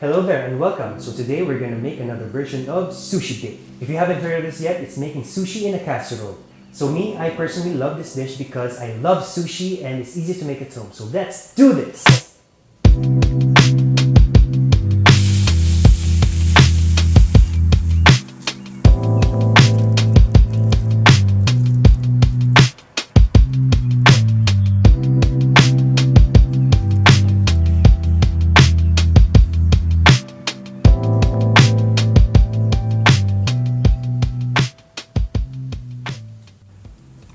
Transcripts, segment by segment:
Hello there and welcome. So today we're going to make another version of sushi dip. If you haven't heard of this yet, it's making sushi in a casserole. So me, I personally love this dish because I love sushi and it's easy to make at home. So let's do this!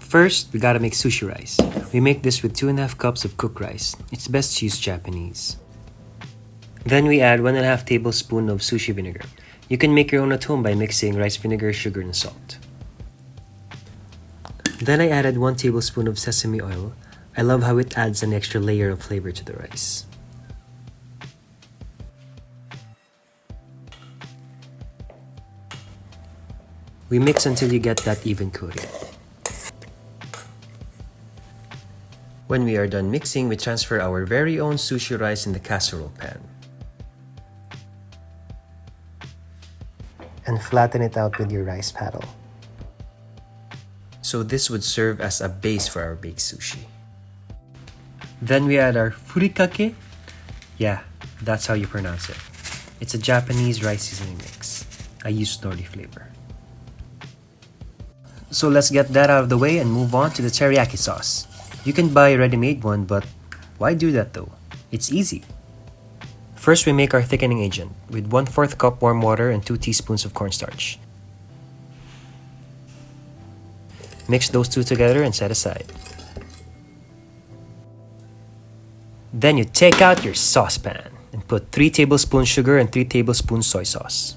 First, we gotta make sushi rice. We make this with 2.5 cups of cooked rice. It's best to use Japanese. Then we add 1.5 tablespoons of sushi vinegar. You can make your own at home by mixing rice vinegar, sugar, and salt. Then I added 1 tablespoon of sesame oil. I love how it adds an extra layer of flavor to the rice. We mix until you get that even coating. When we are done mixing, we transfer our very own sushi rice in the casserole pan. And flatten it out with your rice paddle. So this would serve as a base for our baked sushi. Then we add our Furikake. Yeah, that's how you pronounce it. It's a Japanese rice seasoning mix. I use nori flavor. So let's get that out of the way and move on to the teriyaki sauce. You can buy a ready-made one, but why do that though? It's easy. First, we make our thickening agent with 1/4 cup warm water and 2 teaspoons of cornstarch. Mix those two together and set aside. Then you take out your saucepan and put 3 tablespoons sugar and 3 tablespoons soy sauce.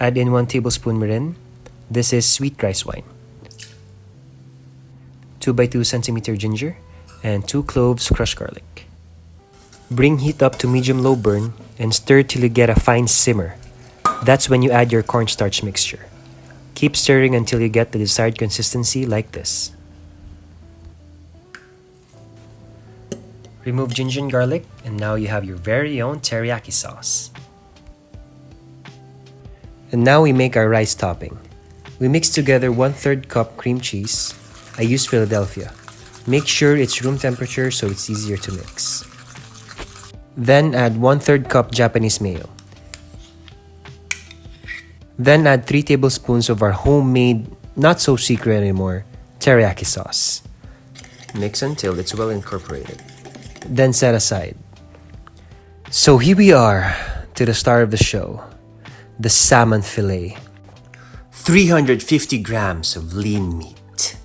Add in 1 tablespoon mirin. This is sweet rice wine. 2 by 2 centimeter ginger and 2 cloves crushed garlic. Bring heat up to medium-low burn and stir till you get a fine simmer. That's when you add your cornstarch mixture. Keep stirring until you get the desired consistency like this. Remove ginger and garlic, and now you have your very own teriyaki sauce. And now we make our rice topping. We mix together 1/3 cup cream cheese. I use Philadelphia. Make sure it's room temperature so it's easier to mix. Then add 1/3 cup Japanese mayo. Then add 3 tablespoons of our homemade, not so secret anymore, teriyaki sauce. Mix until it's well incorporated. Then set aside. So here we are to the start of the show. The salmon fillet. 350 grams of lean meat.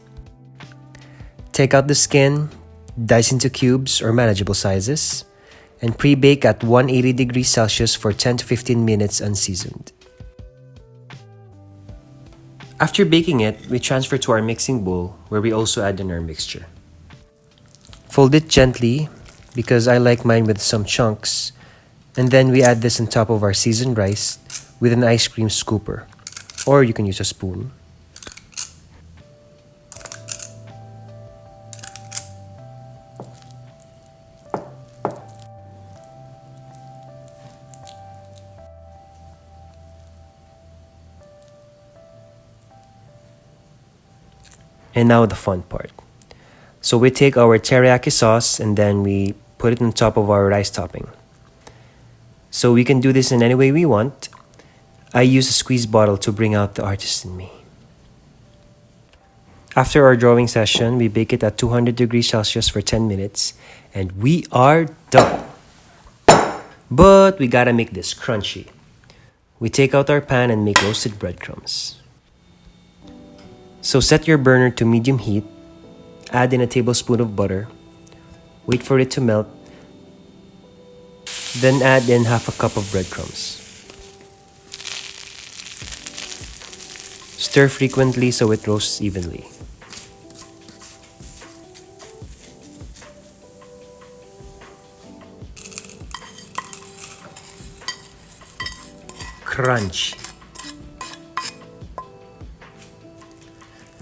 Take out the skin, dice into cubes or manageable sizes, and pre-bake at 180 degrees Celsius for 10 to 15 minutes unseasoned. After baking it, we transfer to our mixing bowl where we also add in our mixture. Fold it gently because I like mine with some chunks, and then we add this on top of our seasoned rice with an ice cream scooper, or you can use a spoon. And now the fun part. So we take our teriyaki sauce and then we put it on top of our rice topping. So we can do this in any way we want. I use a squeeze bottle to bring out the artist in me. After our drawing session, we bake it at 200 degrees Celsius for 10 minutes, and we are done. But we gotta make this crunchy. We take out our pan and make roasted breadcrumbs. So set your burner to medium heat, add in a tablespoon of butter, wait for it to melt, then add in 1/2 cup of breadcrumbs. Stir frequently so it roasts evenly. Crunch.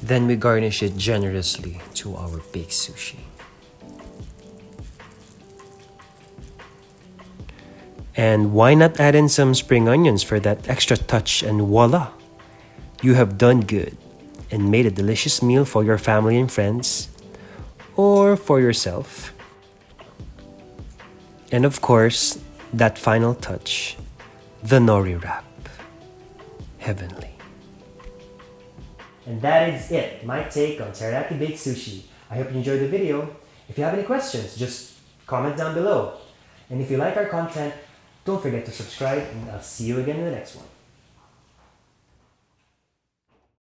Then we garnish it generously to to our baked sushi. And why not add in some spring onions for that extra touch, and voila! You have done good and made a delicious meal for your family and friends, or for yourself. And of course, that final touch, the nori wrap. Heavenly. And that is it, my take on teriyaki baked sushi. I hope you enjoyed the video. If you have any questions, just comment down below. And if you like our content, don't forget to subscribe, and I'll see you again in the next one.